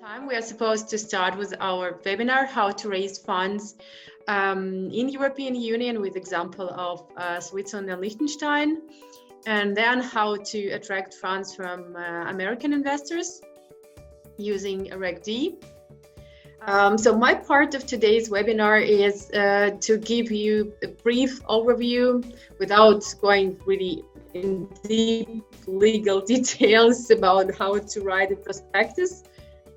time, we are supposed to start with our webinar, how to raise funds in European Union, with example of Switzerland and Liechtenstein, and then how to attract funds from American investors using Reg D. So my part of today's webinar is to give you a brief overview without going really in deep legal details about how to write a prospectus,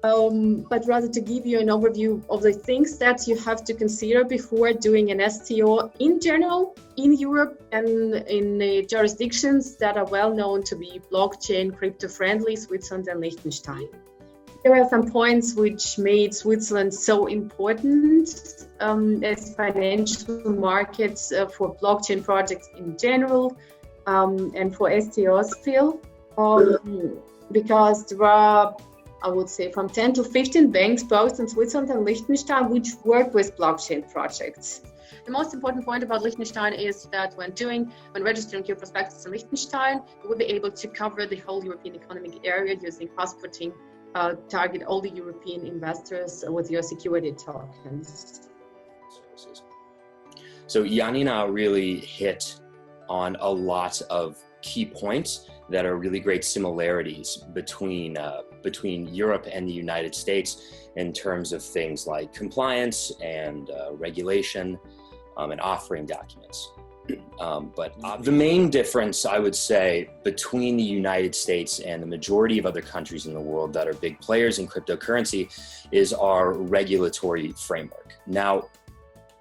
but rather to give you an overview of the things that you have to consider before doing an STO in general in Europe and in the jurisdictions that are well known to be blockchain crypto friendly, Switzerland and Liechtenstein. There are some points which made Switzerland so important as financial markets for blockchain projects in general and for STOs still, because there are, I would say, from 10 to 15 banks, both in Switzerland and Liechtenstein, which work with blockchain projects. The most important point about Liechtenstein is that when registering your prospectus in Liechtenstein, you will be able to cover the whole European economic area using passporting, target all the European investors with your security tokens. So Yanina really hit on a lot of key points that are really great similarities between Europe and the United States in terms of things like compliance and regulation and offering documents. But the main difference, I would say, between the United States and the majority of other countries in the world that are big players in cryptocurrency is our regulatory framework. Now,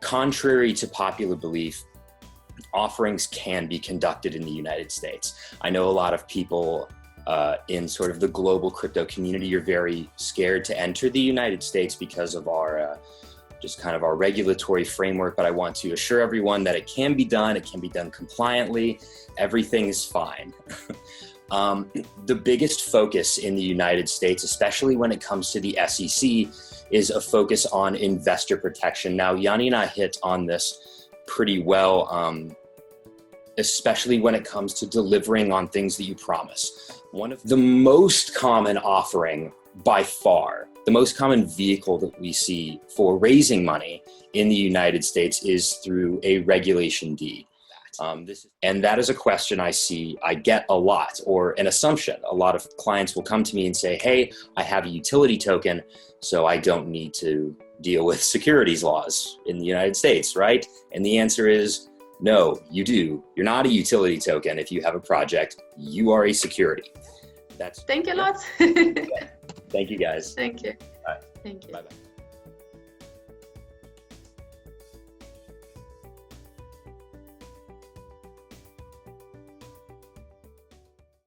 contrary to popular belief, offerings can be conducted in the United States. I know a lot of people in sort of the global crypto community are very scared to enter the United States because of our just kind of our regulatory framework, but I want to assure everyone that it can be done compliantly, everything is fine. The biggest focus in the United States, especially when it comes to the SEC, is a focus on investor protection. Now, Yanina hit on this pretty well, especially when it comes to delivering on things that you promise. One of the most common offering, by far, the most common vehicle that we see for raising money in the United States is through a Regulation D. And that is a question I get a lot, or an assumption. A lot of clients will come to me and say, hey, I have a utility token, so I don't need to deal with securities laws in the United States, right? And the answer is, no, you do. You're not a utility token. If you have a project, you are a security. Thank you a lot. Thank you, guys. Thank you. All right. Thank you. Bye-bye.